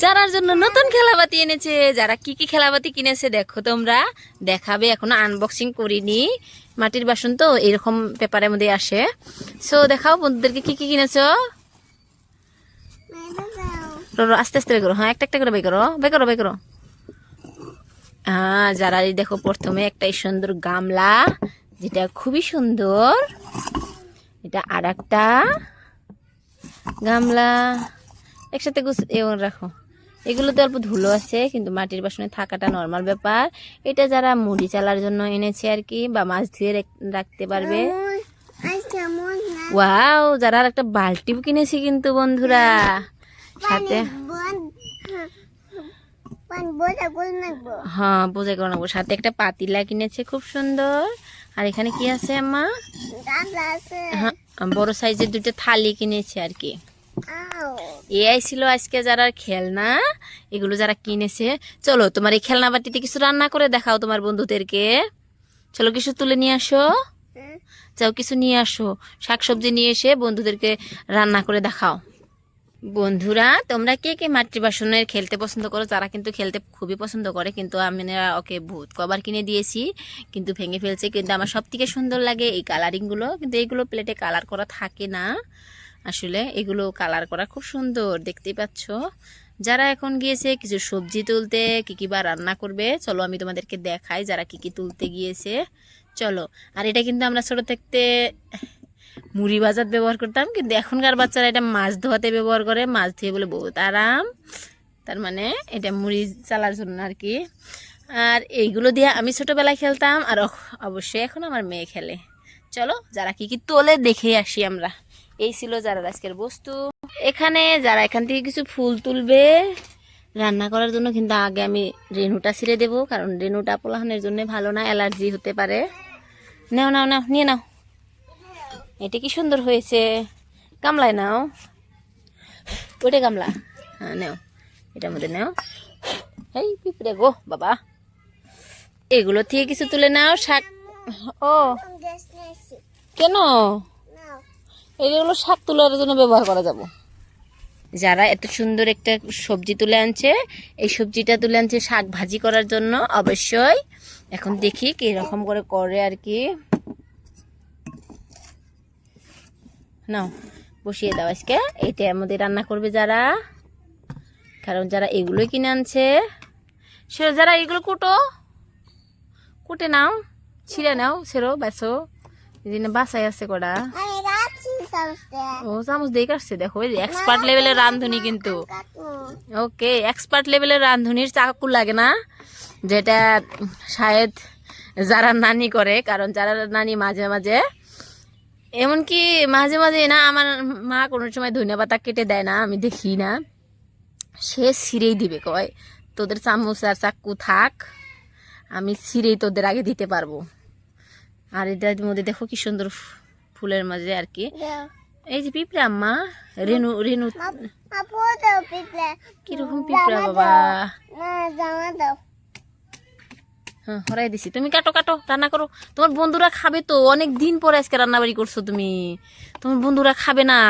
যারার জন্য নতুন খেলাবাতি এনেছে, যারা কি কি খেলাবাতি কিনেছে দেখো তোমরা, দেখাবে। এখনো আনবক্সিং করিনি, মাটির বাসন তো এরকম পেপারের মধ্যে আসে। সো দেখাও বন্ধুদেরকে কি কি কিনেছো। আস্তে আস্তে বের করো, হ্যাঁ একটা একটা করে বের করো, বের করো, বের করো। হ্যাঁ যারা দেখো, প্রথমে একটা সুন্দর গামলা, যেটা খুবই সুন্দর। এটা আর একটা গামলা একসাথে রাখো। এগুলোতে অল্প ধুলো আছে, কিন্তু মাটির বাসনে থাকাটা নর্মাল ব্যাপার। এটা যারা মুড়ি চালার জন্য এনেছে আর কি, বা মাছ ধুয়ে রাখতে পারবে। ওয়াও, যারা আর একটা বালতিও কিনেছে কিন্তু বন্ধুরা, সাথে হ্যাঁ বোঝাই করে নেবো। সাথে একটা পাতিলা কিনেছে খুব সুন্দর। আর এখানে কি আছে আম্মা? হ্যাঁ, বড় সাইজের দুটো থালি কিনেছে আর কি। এই ছিল আজকে যারা খেলনা, এগুলো যারা কিনেছে। চলো তোমার এই খেলনা বাটিতে কিছু রান্না করে দেখাও তোমার বন্ধুদেরকে। চলো কিছু তুলে নিয়ে আসো, যাও কিছু নিয়ে আসো, শাকসবজি নিয়ে এসে বন্ধুদেরকে রান্না করে দেখাও। বন্ধুরা তোমরা কে কে মাটির বাসনের খেলতে পছন্দ করো? যারা কিন্তু খেলতে খুবই পছন্দ করে, কিন্তু আমি ওকে ভূত কভার কিনে দিয়েছি, কিন্তু ভেঙে ফেলছে। কিন্তু আমার সব থেকে সুন্দর লাগে এই কালারিংগুলো, কিন্তু এইগুলো প্লেটে কালার করা থাকে না। আসলে এগুলো কালার করা খুব সুন্দর, দেখতেই পাচ্ছ। যারা এখন গিয়েছে কিছু সবজি তুলতে, কি কি বা রান্না করবে, চলো আমি তোমাদেরকে দেখাই যারা কি কি তুলতে গিয়েছে। চলো। আর এটা কিন্তু আমরা ছোট থাকতে মুড়ি ভাজাত ব্যবহার করতাম, কিন্তু এখনকার বাচ্চারা এটা মাছ ধোয়াতে ব্যবহার করে। মাছ ধুয়ে বলে বহুত আরাম, তার মানে এটা মুড়ি চালার জন্য আর কি। আর এইগুলো দিয়ে আমি ছোটবেলায় খেলতাম, আর অবশ্যই এখন আমার মেয়ে খেলে। চলো যারা কি কি তোলে দেখে আসি আমরা। এই ছিল যারা আজকের বস্তু। এখানে যারা এখান থেকে কিছু ফুল তুলবে রান্না করার জন্য, কিন্তু আগে আমি রেনুটা ছিঁড়ে দেবো, কারণ রেনুটা পোলাহানের জন্য ভালো না, অ্যালার্জি হতে পারে। নাও নাও নাও, নিয়ে নাও। এটা কি সুন্দর হয়েছে, গামলায় নাও, ওইটা গামলা, হ্যাঁ নাও, এটার মধ্যে নাও। এই পিঁপড়ে গো বাবা, এগুলো থেকে কিছু তুলে নাও। শাক, ও কেন? এগুলো শাক তোলার জন্য ব্যবহার করা যাবে। যারা এত সুন্দর একটা সবজি তুলে আনছে, এই সবজিটা তুলে আনছে শাক ভাজি করার জন্য অবশ্যই। এখন দেখি কি রকম করে করে আর কি। নাও বসিয়ে দাও, আজকে এইটার মধ্যে রান্না করবে যারা, কারণ যারা এগুলোই কিনে আনছে। সে যারা এগুলো কুটে নাও, ছিঁড়ে নাও, ছেড়ো বেছো, বাসায় আছে কটা। ও চামচ দিয়ে কাটছে, দেখো এক্সপার্ট লেভেলের রাঁধুনি কিন্তু। ওকে, এক্সপার্ট লেভেলের রাঁধুনির চাকু লাগে না, যেটা শায়দ যারা নানি করে। কারণ যারা নানি মাঝে মাঝে, এমনকি মাঝে মাঝে না, আমার মা কোনো সময় ধনিয়া পাতা কেটে দেয় না, আমি দেখি না, সে ছিঁড়েই দিবে, কয় তোদের চামচ আর চাকু থাক, আমি ছিঁড়েই তোদের আগে দিতে পারবো। আর এটার মধ্যে দেখো কি সুন্দর ফুলের মাঝে আর কি। এই যে পিঁপড়া আম্মা, রেনু রেনু কিরকম পিঁপড়া বাবা। হ্যাঁ হরাই দিছি, তুমি কাটো কাটো, রান্না করো। তোমার বন্ধুরা খাবে তো, অনেক দিন পরে আজকে রান্নাবাড়ি করছো তুমি, তোমার বন্ধুরা খাবে না?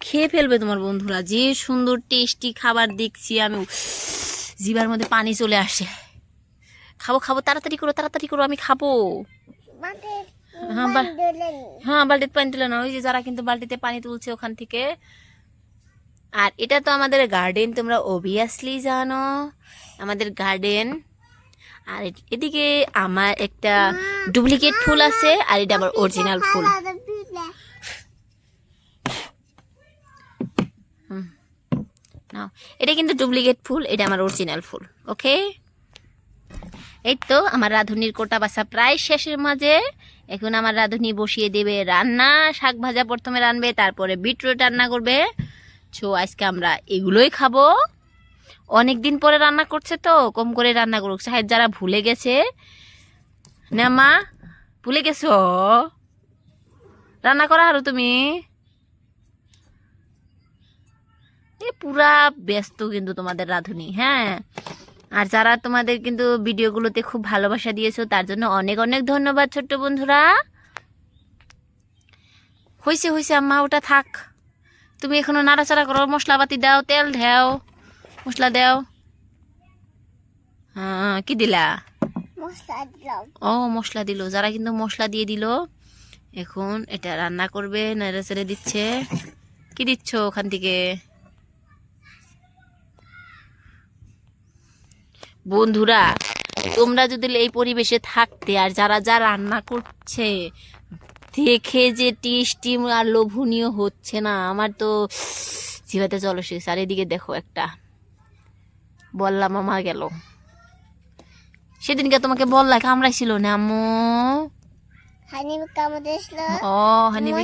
খেয়ে ফেলবে তোমার বন্ধুরা। যে সুন্দর টেস্টি খাবার দেখছি আমি, জিবার মধ্যে পানি চলে আসে। খাবো খাবো, তাড়াতাড়ি করো তাড়াতাড়ি করো, আমি খাবো। হ্যাঁ বালতিতে পানি তুলে না, ওই যে যারা কিন্তু বালতিতে পানি তুলছে ওখান থেকে। আর এটা তো আমাদের গার্ডেন, তোমরা অবভিয়াসলি জানো আমাদের গার্ডেন। আর এদিকে আমার একটা ডুপ্লিকেট ফুল আছে, আর এটা আমার অরিজিনাল ফুল। নাও, এটা কিন্তু ডুপ্লিকেট ফুল, এটা আমার অরিজিনাল ফুল। ওকে, এই তো আমার রাঁধুনির কোটা বাসা প্রায় শেষের মাঝে। এখন আমার রাঁধুনি বসিয়ে দেবে রান্না। শাক ভাজা প্রথমে রান্নবে, তারপরে বিটরুট রান্না করবে। তো আজকে আমরা এগুলোই খাবো। অনেকদিন পরে রান্না করছে তো কম করে রান্না করুক, সাহেব যারা ভুলে গেছে না। মা ভুলে গেছো রান্না করা, আরো তুমি পুরা ব্যস্ত কিন্তু তোমাদের রাঁধুনি। হ্যাঁ, আর যারা তোমাদের কিন্তু ভিডিওগুলোতে খুব ভালোবাসা দিয়েছো, তার জন্য অনেক অনেক ধন্যবাদ ছোট্ট বন্ধুরা। হয়েছে হয়েছে আম্মা, ওটা থাক। তুমি এখনো নাড়াচাড়া করো, মশলাপাতি দাও, তেল দাও, মশলা দাও। হ্যাঁ, কি দিলা? ও মশলা দিল, যারা কিন্তু মশলা দিয়ে দিল। এখন এটা রান্না করবে, নেড়ে চেড়ে দিচ্ছে। কি দিচ্ছ ওখান থেকে? বন্ধুরা, তোমরা যদি এই পরিবেশে থাকতে, আর যারা যা রান্না করছে দেখে যে টেস্টি আর লোভনীয় হচ্ছে না, আমার তো জিভাতে জল এসেছে। আর এদিকে দেখো, একটা বললাম মামা গেল। সেদিনকে তোমাকে বললা কামড়াইছিল না আম্মু? ও হানিবি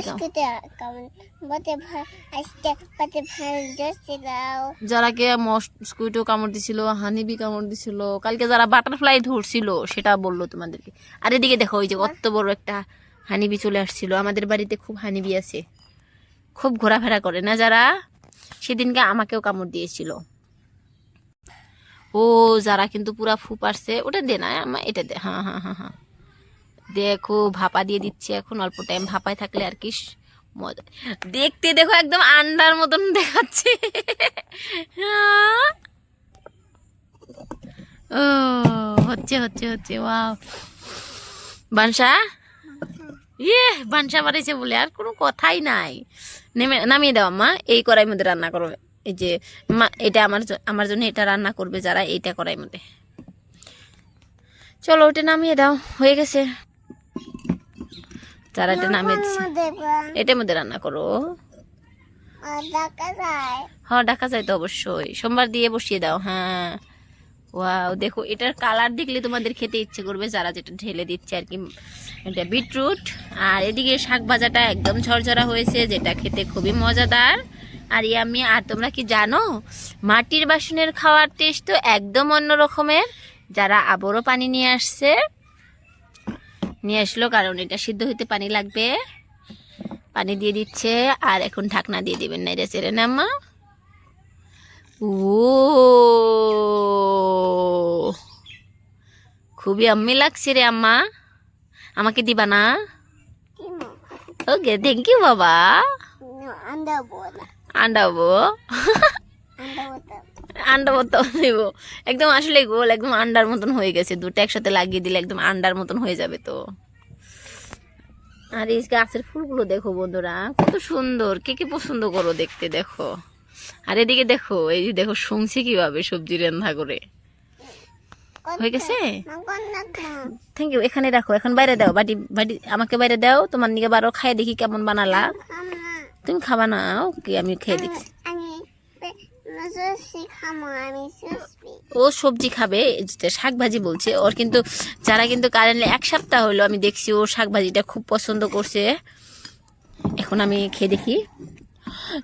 যারাকে মস্কিটো কামড় দিছিল, হানিবি কামড় দিছিল, কালকে যারা বাটারফ্লাই ধরছিল সেটা বললো তোমাদেরকে। আর এদিকে দেখো, ওই যে কত বড় একটা হানিবি চলে আসছিল। আমাদের বাড়িতে খুব হানিবি আছে, খুব ঘোরাফেরা করে না যারা, সেদিনকে আমাকেও কামড় দিয়েছিল। ও যারা কিন্তু পুরা ফুপারছে। ওটা দে না আমার, এটা দে। হ্যাঁ হ্যাঁ হ্যাঁ হ্যাঁ, দেখো ভাপা দিয়ে দিচ্ছে। এখন অল্প টাইম ভাপায় থাকলে আর কি মজা। দেখতে দেখো একদম আন্ডার মতন দেখাচ্ছে। ও হচ্ছে হচ্ছে হচ্ছে, ওয়াও। বানসা, বানসা বাড়িছে বলে আর কোনো কথাই নাই। নামিয়ে দাও আম্মা, এই কড়াই মধ্যে রান্না করবে। এই যে এটা আমার জন্য এটা রান্না করবে যারা, এইটা কড়াই মধ্যে। চলো ওটা নামিয়ে দাও, হয়ে গেছে। যারা এটা নামিয়ে দিচ্ছে, এটার মধ্যে রান্না করো। হ্যাঁ ঢাকা যায় তো অবশ্যই, সোমবার দিয়ে বসিয়ে দাও। হ্যাঁ, ওয়াও দেখো, এটার কালার দেখলে তোমাদের খেতে ইচ্ছে করবে, যারা যেটা ঢেলে দিচ্ছে আর কি। এটা বিটরুট, আর এদিকে শাক ভাজাটা একদম ঝরঝরা হয়েছে, যেটা খেতে খুবই মজাদার আর ইয়ামি। আর তোমরা কি জানো, মাটির বাসনের খাওয়ার টেস্ট তো একদম অন্য রকমের। যারা আবারও পানি নিয়ে আসলো, কারণ এটা সিদ্ধ হইতে পানি লাগবে। পানি দিয়ে দিচ্ছে, আর এখন ঢাকনা দিয়ে দিবেন না, এটা চেড়ে না আম্মা। ও খুবই আম্মি লাগছে রে আম্মা, আমাকে দিবা না? ওকে, থ্যাংক ইউ বাবা। আন্ডাবো আন্ডা মতো দেবো, একদম আসলে গোল একদম আন্ডার মতন হয়ে গেছে। দুটো একসাথে লাগিয়ে দিলে একদম আন্ডার মতন হয়ে যাবে তো। আর এই গাছের ফুলগুলো দেখো বন্ধুরা, কত সুন্দর। কে কে পছন্দ করো দেখতে, দেখো। আর এদিকে দেখো, এই যে দেখো শুনছি কিভাবে সবজি রান্না করে। হয়ে গেছে, থ্যাংক ইউ। এখানে রাখো, এখন বাইরে দাও, বাটি বাটি আমাকে বাইরে দাও। তোমার নিকে বারো খাই দেখি কেমন বানালা। তুমি খাবা না? ওকে, আমি খেয়ে দেখছি। ও সবজি খাবে, শাক ভাজি বলছে ওর। কিন্তু যারা কিন্তু কারেন্টলি 1 সপ্তাহ হলো আমি দেখছি ও শাক ভাজিটা খুব পছন্দ করছে। এখন আমি খেয়ে দেখি।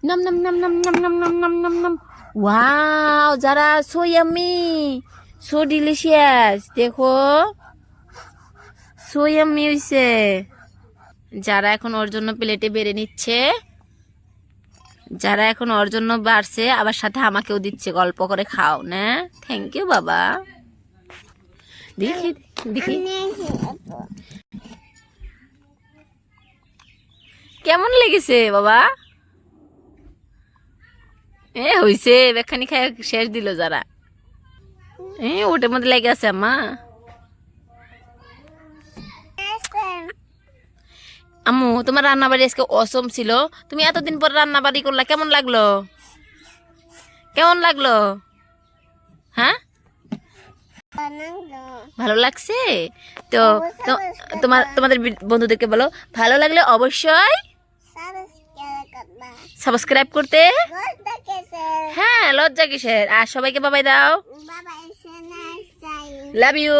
নাম নাম নাম নাম নাম নাম নাম নাম নাম নাম। ওয়াও, যারা সো ইয়াম্মি, সো ডিলিশিয়াস। দেখো সো ইয়াম্মি হইছে। যারা এখন ওর জন্য প্লেটে বেড়ে নিচ্ছে, যারা এখন ওর জন্য বাড়ছে, আবার সাথে আমাকেও দিচ্ছে, গল্প করে খাও না। থ্যাংক ইউ বাবা। দেখি দেখি কেমন লেগেছে বাবা। হইছে, বেখানি খাই শেষ দিল যারা। ওটার মধ্যে লেগে আছে আম্মা। আম্মু, তোমার রান্না বাড়ি আজকে অসম ছিল। তুমি এতদিন পর রান্না বাড়ি করলা, কেমন লাগলো? কেমন লাগলো? হ্যাঁ, ভালো লাগছে তো। তোমাদের বন্ধুদেরকে বলো, ভালো লাগলে অবশ্যই সাবস্ক্রাইব করতে। হ্যাঁ, লজ্জা কিসের। আর সবাইকে বাবাই দাও, লাভ ইউ।